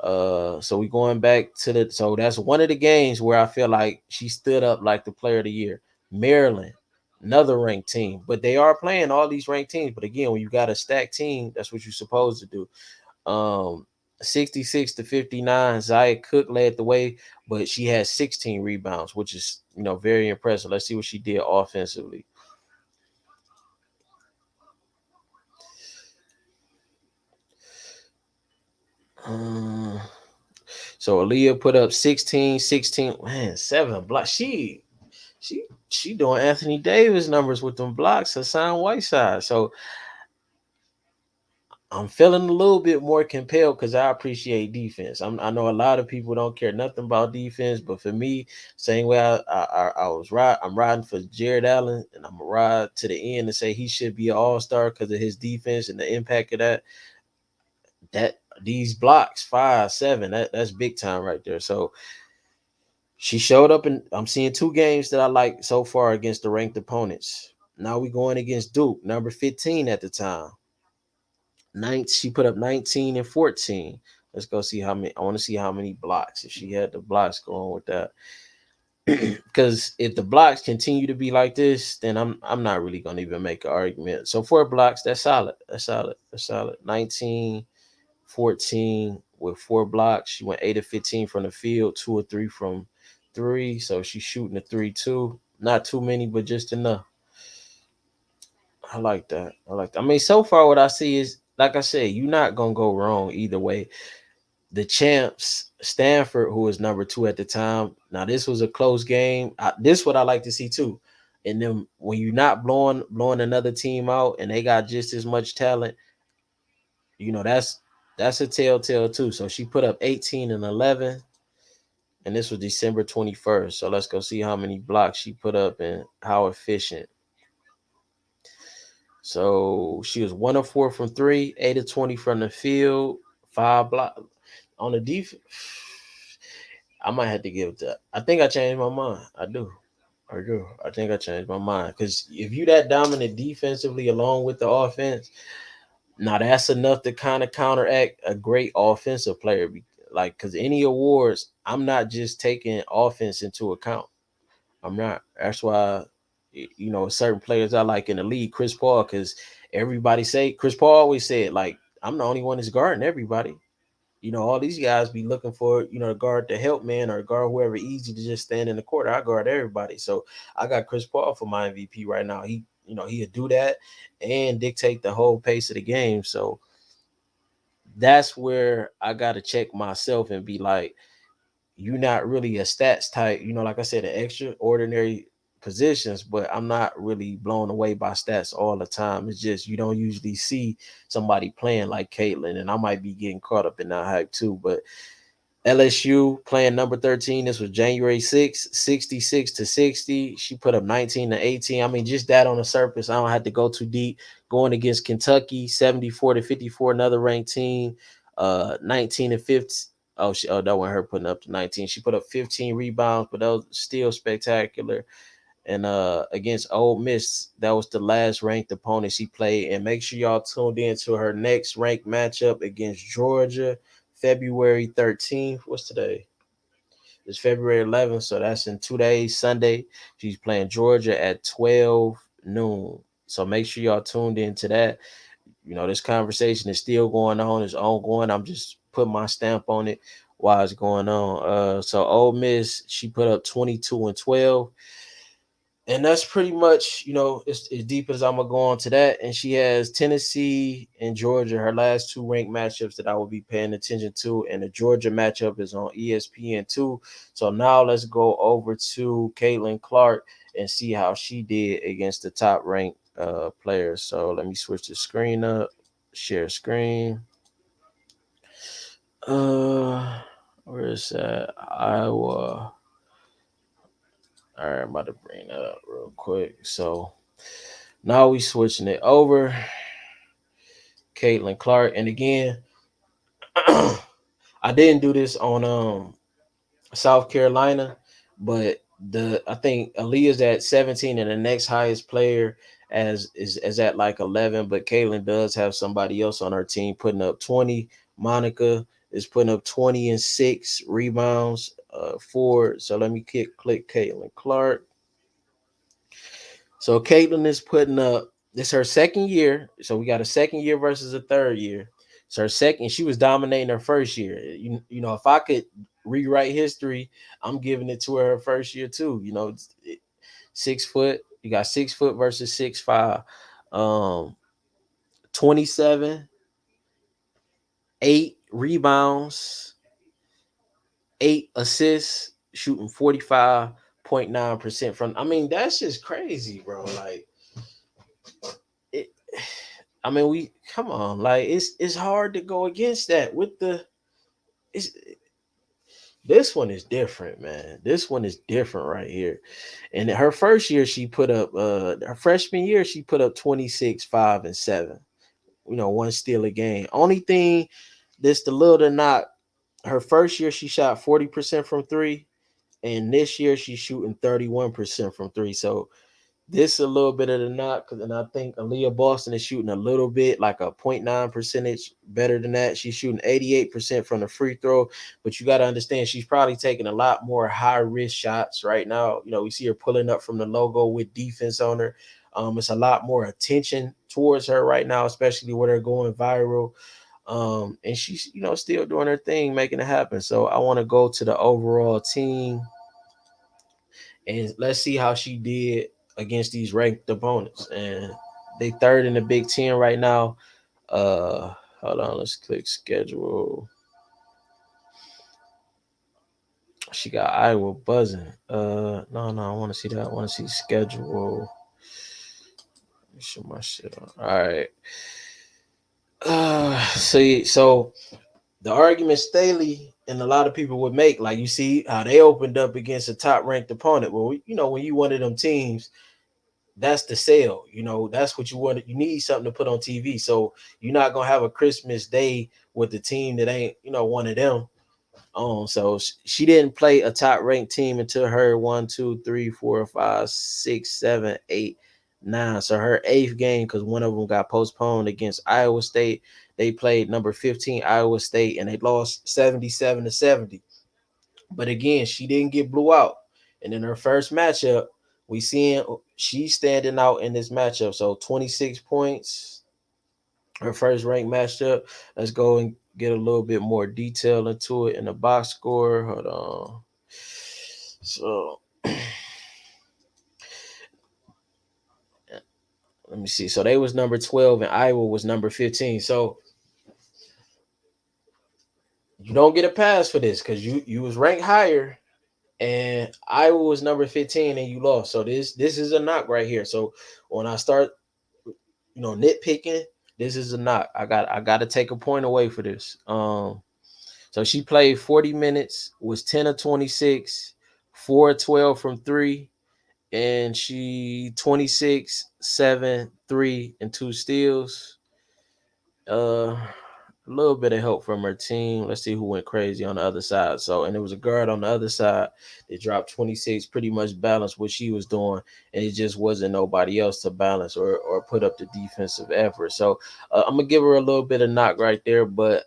So we going back to so that's one of the games where I feel like she stood up like the player of the year. Maryland, another ranked team, but they are playing all these ranked teams. But again, when you got a stacked team, that's what you're supposed to do. Um, 66-59. Zaya Cook led the way, but she had 16 rebounds, which is very impressive. Let's see what she did offensively. Um, so Aliyah put up 16, man, 7 blocks. She doing Anthony Davis numbers with them blocks, Hassan Whiteside. So I'm feeling a little bit more compelled because I appreciate defense. I know a lot of people don't care nothing about defense, but for me, same way I'm riding for Jared Allen, and I'm gonna ride to the end and say he should be an all-star because of his defense and the impact of that. That these blocks, 5, 7, that's big time right there. So she showed up, and I'm seeing 2 games that I like so far against the ranked opponents. Now we going against Duke, number 15 at the time. She put up 19 and 14. Let's go see how many. I want to see how many blocks, if she had the blocks going with that. Because if the blocks continue to be like this, then I'm not really gonna even make an argument. So 4 blocks, that's solid. That's solid. That's solid. 19, 14 with 4 blocks. She went 8 of 15 from the field, 2 or 3 from 3. So she's shooting a 3 too. Not too many, but just enough. I like that. I like that. I mean, so far what I see is, like I said, you're not gonna go wrong either way. The champs, Stanford, who was number 2 at the time. Now this was a close game. This what I like to see too. And then when you're not blowing another team out, and they got just as much talent, that's a telltale too. So she put up 18 and 11, and this was December 21st. So let's go see how many blocks she put up and how efficient. So she was 1 of 4 from 3, 8 of 20 from the field, 5 block on the defense. I might have to give it that. I think I changed my mind. I do. I do. I think I changed my mind. Because if you that dominant defensively along with the offense, now that's enough to kind of counteract a great offensive player. Like, because any awards, I'm not just taking offense into account. I'm not. That's why, certain players I like in the league, Chris Paul, because everybody say, Chris Paul always said, like, I'm the only one that's guarding everybody. All these guys be looking for, to guard the help man or guard whoever easy to just stand in the court. I guard everybody. So I got Chris Paul for my MVP right now. He'll do that and dictate the whole pace of the game. So that's where I got to check myself and be like, you're not really a stats type, like I said, an extraordinary positions, but I'm not really blown away by stats all the time. It's just you don't usually see somebody playing like Caitlyn, and I might be getting caught up in that hype too. But LSU playing number 13. This was January 6th, 66-60. She put up 19 to 18. I mean, just that on the surface. I don't have to go too deep. Going against Kentucky, 74-54, another ranked team. 19 and 15. That wasn't her putting up to 19. She put up 15 rebounds, but that was still spectacular. And against Ole Miss, that was the last ranked opponent she played. And make sure y'all tuned in to her next ranked matchup against Georgia, February 13th. What's today? It's February 11th, so that's in 2 days. Sunday, she's playing Georgia at 12 noon. So make sure y'all tuned in to that. This conversation is still going on. It's ongoing. I'm just putting my stamp on it while it's going on. So Ole Miss, she put up 22 and 12. And that's pretty much, as deep as I'm going to go on to that. And she has Tennessee and Georgia, her last 2 ranked matchups that I will be paying attention to. And the Georgia matchup is on ESPN2. So now let's go over to Caitlyn Clark and see how she did against the top ranked players. So let me switch the screen up, share screen. Where is that? Iowa. All right, I'm about to bring that up real quick. So now we switching it over. Caitlyn Clark, and again, I didn't do this on South Carolina, but I think Aliyah's at 17 and the next highest player is at like 11, but Caitlyn does have somebody else on her team putting up 20. Monica is putting up 20 and 6 rebounds for. So let me click Caitlyn Clark. So Caitlyn is putting up, this her second year. So we got a second year versus a third year. So her second, she was dominating her first year. You know, if I could rewrite history, I'm giving it to her first year too. You know, 6 foot. You got 6 foot versus 6'5". 27, 8 rebounds, 8 assists, shooting 45.9% from. I mean, that's just crazy, bro. Like it, I mean, we come on, like it's hard to go against that with the. It's, this one is different, man. This one is different right here. And her first year, she put up her freshman year, she put up 26, 5, and 7. You know, one steal a game. Only thing this the little to not her first year she shot 40% from three, and this year she's shooting 31% from three. So this a little bit of the knock, and I think AliyahBoston is shooting a little bit like a zero point 0.9 percentage better than that. She's shooting 88% from the free throw, but you got to understand she's probably taking a lot more high risk shots right now. You know, we see her pulling up from the logo with defense on her. It's a lot more attention towards her right now, especially with her going viral. And she's, you know, still doing her thing, making it happen. So I want to go to the overall team and let's see how she did against these ranked opponents. And they third in the Big Ten right now. Hold on, let's click schedule. She got Iowa buzzing. No, I want to see that. I want to see schedule. Let me show my shit on. All right. See, so the argument Staley and a lot of people would make, like you see how they opened up against a top ranked opponent. Well, you know, when you one of them teams, that's the sale. You know, that's what you want. You need something to put on TV. So you're not gonna have a Christmas Day with the team that ain't, you know, one of them. So she didn't play a top ranked team until her 1, 2, 3, 4, 5, 6, 7, 8, 9. So her eighth game, because one of them got postponed against Iowa State. They played number 15 Iowa State and they lost 77-70. But again, she didn't get blew out. And in her first matchup, we seeing she's standing out in this matchup. So 26 points, her first ranked matchup. Let's go and get a little bit more detail into it in the box score. Hold on. So let me see. So they was number 12 and Iowa was number 15. So you don't get a pass for this because you was ranked higher and Iowa was number 15 and you lost. So this is a knock right here. So when I start, you know, nitpicking, this is a knock. I got to take a point away for this. So she played 40 minutes, was 10 of 26, 4 of 12 from 3, and she 26, 7, 3, and 2 steals. A little bit of help from her team. Let's see who went crazy on the other side. So, and it was a guard on the other side that dropped 26, pretty much balanced what she was doing, and it just wasn't nobody else to balance or put up the defensive effort. So, I'm gonna give her a little bit of knock right there, but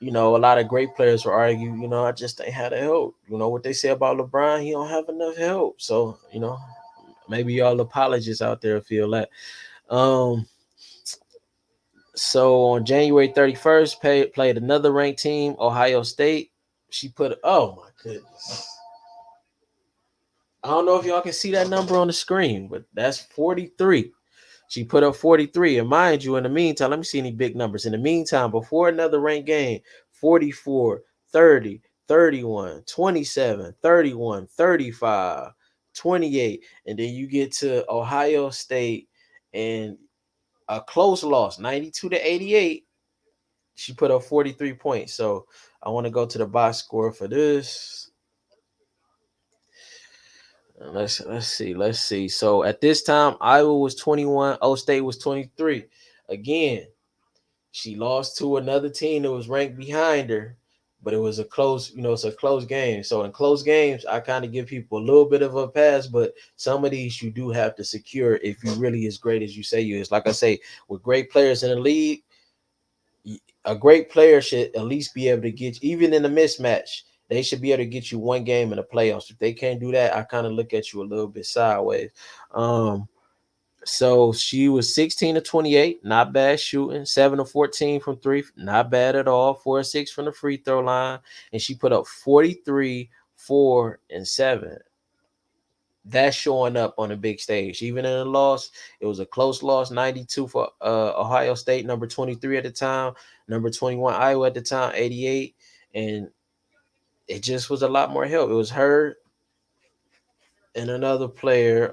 you know, a lot of great players will argue, you know, I just ain't had the help. You know what they say about LeBron, he don't have enough help. So, you know, maybe y'all apologists out there feel that. Um, So on January 31st, played another ranked team, Ohio State. She put, oh my goodness. I don't know if y'all can see that number on the screen, but that's 43. She put up 43. And mind you, in the meantime, let me see any big numbers. In the meantime, before another ranked game, 44, 30, 31, 27, 31, 35, 28. And then you get to Ohio State and a close loss, 92-88. She put up 43 points. So I want to go to the box score for this. Let's see. So at this time, Iowa was 21, O State was 23. Again, she lost to another team that was ranked behind her, but it was a close, it's a close game. So in close games, I kind of give people a little bit of a pass, but some of these you do have to secure if you really as great as you say you is. Like I say, with great players in the league, a great player should at least be able to get, even in a mismatch, they should be able to get you one game in the playoffs. If they can't do that, I kind of look at you a little bit sideways. So she was 16-28, not bad shooting, 7-14 from three, not bad at all, 4-6 from the free throw line, and she put up 43, 4, and 7. That's showing up on the big stage. Even in a loss, it was a close loss, 92 for Ohio State, number 23 at the time, number 21 Iowa at the time, 88, and it just was a lot more help. It was her and another player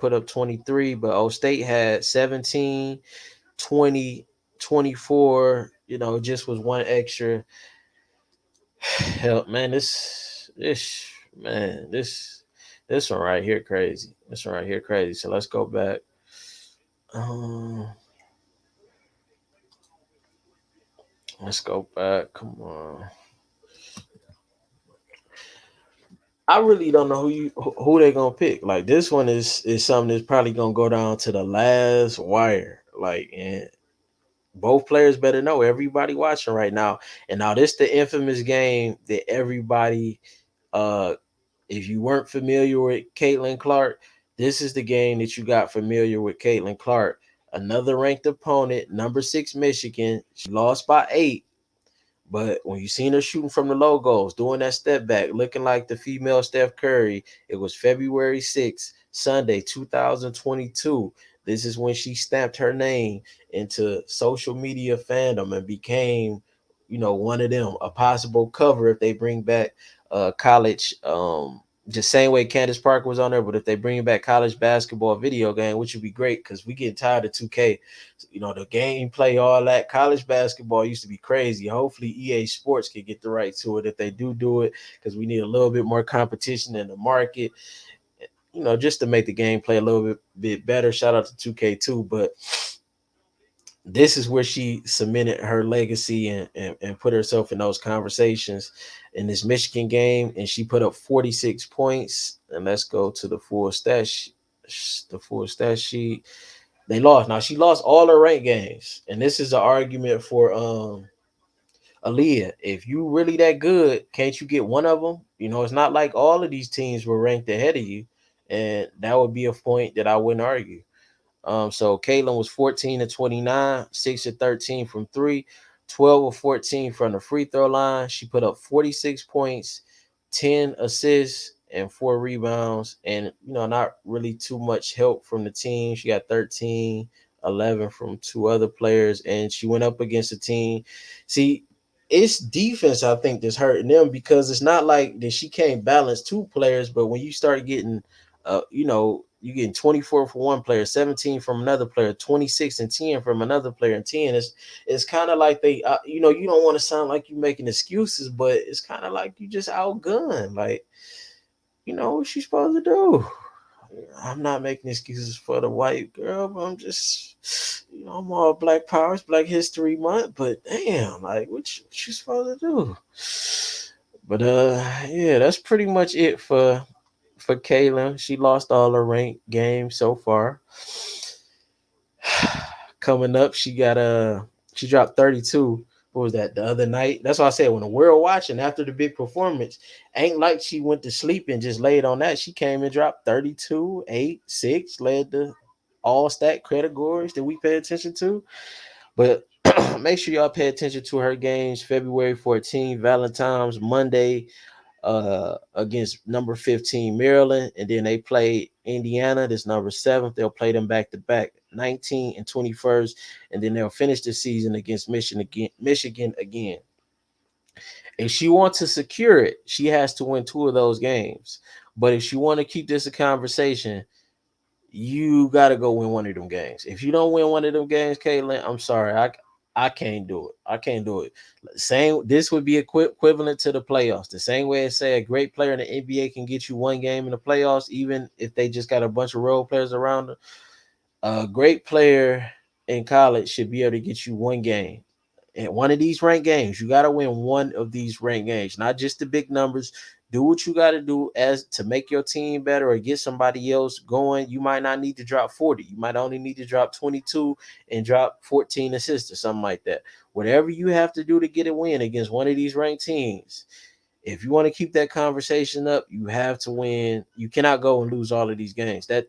put up 23, but O State had 17, 20, 24. Just was one extra help. Man, this one right here crazy. This one right here crazy. So let's go back. Um, let's go back. Come on. I really don't know who they gonna pick. Like this one is something that's probably gonna go down to the last wire. Like, and both players better know. Everybody watching right now. And now this the infamous game that everybody, uh if you weren't familiar with Caitlyn Clark, this is the game that you got familiar with Caitlyn Clark. Another ranked opponent, number 6 Michigan. She lost by 8. But when you seen her shooting from the logos, doing that step back, looking like the female Steph Curry, it was February 6th, Sunday, 2022. This is when she stamped her name into social media fandom and became, one of them, a possible cover if they bring back college, the same way Candace Parker was on there, but if they bring back college basketball video game, which would be great because we get tired of 2K, the gameplay, all that. College basketball used to be crazy. Hopefully EA Sports can get the right to it if they do it, because we need a little bit more competition in the market, just to make the gameplay a little bit better. Shout out to 2K2, but this is where she cemented her legacy and put herself in those conversations in this Michigan game, and she put up 46 points. And let's go to the full stat sheet. They lost. Now she lost all her ranked games, and this is an argument for Aliyah. If you really that good, can't you get one of them? It's not like all of these teams were ranked ahead of you, and that would be a point that I wouldn't argue. So Caitlyn was 14-29, 6-13 from 3, 12-14 from the free throw line. She put up 46 points, 10 assists, and 4 rebounds. And, not really too much help from the team. She got 13, 11 from 2 other players, and she went up against a team. See, it's defense, I think, that's hurting them, because it's not like that she can't balance 2 players, but when you start getting you getting 24 from one player, 17 from another player, 26 and 10 from another player, and 10. It's kind of like they, you don't want to sound like you making excuses, but it's kind of like you just outgunned. Like, what she's supposed to do? I'm not making excuses for the white girl, but I'm just, I'm all Black Power, it's Black History Month, but damn, like, what you supposed to do? But yeah, that's pretty much it for Caitlyn. She lost all her ranked games so far. Coming up, she dropped 32. What was that, the other night? That's why I said, when the world watching after the big performance, ain't like she went to sleep and just laid on that. She came and dropped 32, 8, 6, led the all stat categories that we pay attention to. But make sure y'all pay attention to her games. February 14th, Valentine's, Monday, against number 15 Maryland, and then they play Indiana, this number 7. They'll play them back to back, 19 and 21st, and then they'll finish the season against Michigan again. If she wants to secure it, she has to win 2 of those games. But if she want to keep this a conversation, you got to go win one of them games. If you don't win one of them games, Caitlyn, I'm sorry, I can't do it. I can't do it. Same. This would be equivalent to the playoffs. The same way as say a great player in the NBA can get you one game in the playoffs, even if they just got a bunch of role players around them. A great player in college should be able to get you one game. And one of these ranked games, you got to win one of these ranked games, not just the big numbers. Do what you got to do as to make your team better or get somebody else going. You might not need to drop 40. You might only need to drop 22 and drop 14 assists or something like that. Whatever you have to do to get a win against one of these ranked teams, if you want to keep that conversation up, you have to win. You cannot go and lose all of these games. That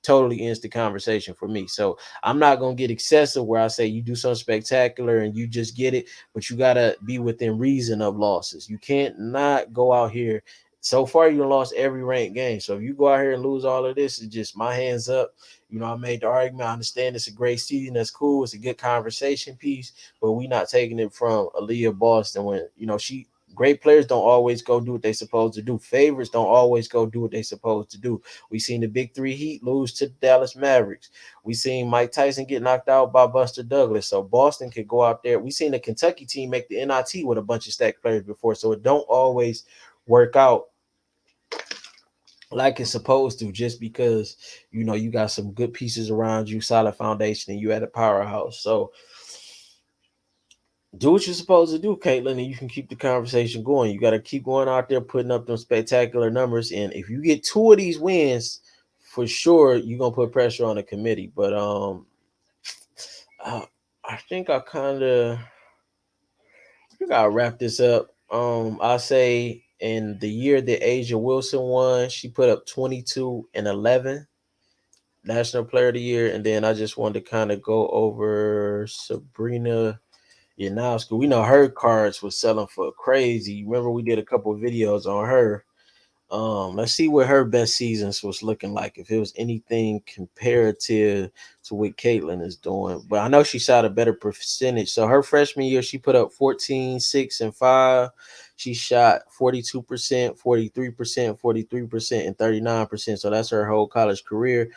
totally ends the conversation for me. So I'm not gonna get excessive where I say you do something spectacular and you just get it, but you gotta be within reason of losses. You can't not go out here. So far, you lost every ranked game. So if you go out here and lose all of this, it's just my hands up. I made the argument. I understand it's a great season. That's cool. It's a good conversation piece, but we not taking it from AliyahBoston when she. Great players don't always go do what they supposed to do. Favorites don't always go do what they supposed to do. We seen the big three Heat lose to the Dallas Mavericks. We seen Mike Tyson get knocked out by Buster Douglas. So Boston could go out there. We seen the Kentucky team make the NIT with a bunch of stacked players before. So it don't always work out like it's supposed to just because you got some good pieces around you, solid foundation, and you at a powerhouse. So do what you're supposed to do, Caitlyn, and you can keep the conversation going. You got to keep going out there, putting up them spectacular numbers. And if you get two of these wins, for sure, you're gonna put pressure on the committee. But I, I think I'll wrap this up. I'll say in the year that Asia Wilson won, she put up 22 and 11, National Player of the Year. And then I just wanted to kind of go over Sabrina. Yeah, now school. We know her cards was selling for crazy. Remember, we did a couple of videos on her. Let's see what her best seasons was looking like. If it was anything comparative to what Caitlyn is doing, but I know she shot a better percentage. So her freshman year, she put up 14, 6, and 5. She shot 42%, 43%, 43%, and 39%. So that's her whole college career.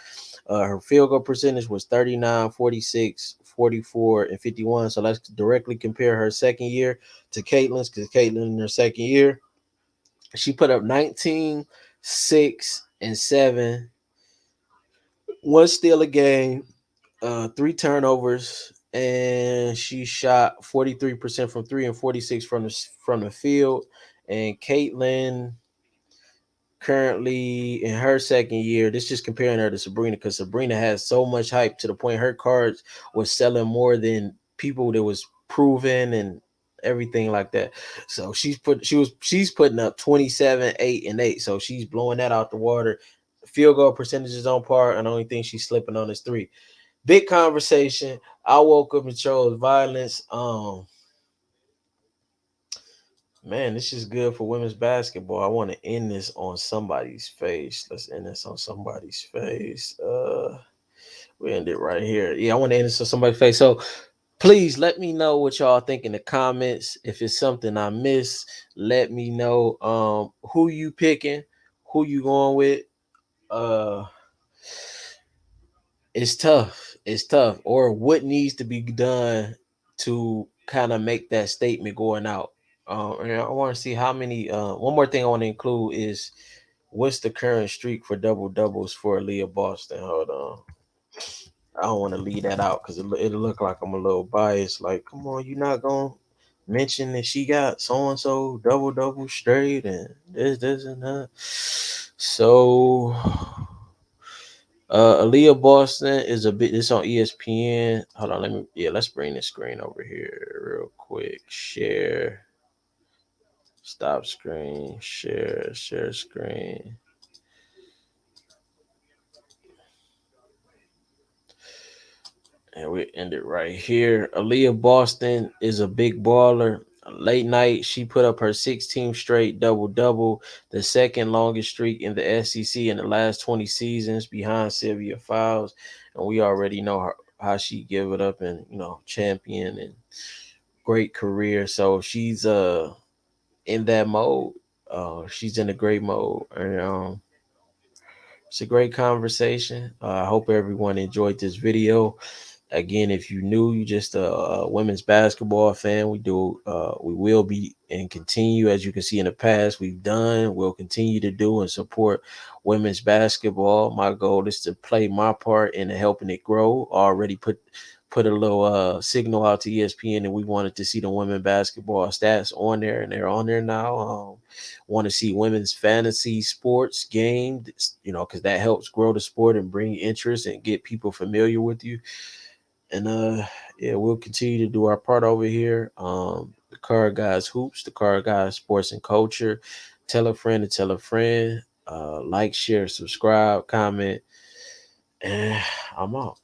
Her field goal percentage was 39, 46, 44, and 51. So let's directly compare her second year to Caitlyn's, because Caitlyn in her second year, she put up 19, 6, and 7, one steal a game, three turnovers, and she shot 43% from three and 46 from the field. And Caitlyn currently in her second year, this just comparing her to Sabrina because Sabrina has so much hype to the point her cards was selling more than people that was proven and everything like that. So she's putting up 27, 8, and 8. So she's blowing that out the water. Field goal percentages on par, and the only thing she's slipping on is three. Big conversation. I woke up and chose violence. Man, this is good for women's basketball. I want to end this on somebody's face. Let's end this on somebody's face. We end it right here. Yeah, I want to end this on somebody's face. So please let me know what y'all think in the comments. If it's something I missed, let me know. Who you picking, who you going with. Uh it's tough. It's tough. Or what needs to be done to kind of make that statement going out. And I want to see how many. One more thing I want to include is what's the current streak for double doubles for AliyahBoston. Hold on. I don't want to leave that out because it'll look like I'm a little biased. Like, come on, you're not gonna mention that she got so and so double straight and this and that. So Aaliyah Boston is a bit. It's on ESPN. Hold on, let's bring the screen over here real quick. Share, stop screen, share screen. And we end it right here. AliyahBoston is a big baller. Late night, she put up her 16th straight double, the second longest streak in the SEC in the last 20 seasons, behind Sylvia Fowles. And we already know how she give it up and champion and great career. So she's in that mode. She's in a great mode. And It's a great conversation. I hope everyone enjoyed this video. Again, if you new, you just a women's basketball fan, we will be and continue, as you can see in the past, we've done, we'll continue to do and support women's basketball. My goal is to play my part in helping it grow. Already put a little signal out to ESPN, and we wanted to see the women basketball stats on there, and they're on there now. Want to see women's fantasy sports game, because that helps grow the sport and bring interest and get people familiar with you. And yeah, we'll continue to do our part over here. The Card Guys Hoops, the Card Guys Sports and Culture. Tell a friend to tell a friend. Like, share, subscribe, comment, and I'm out.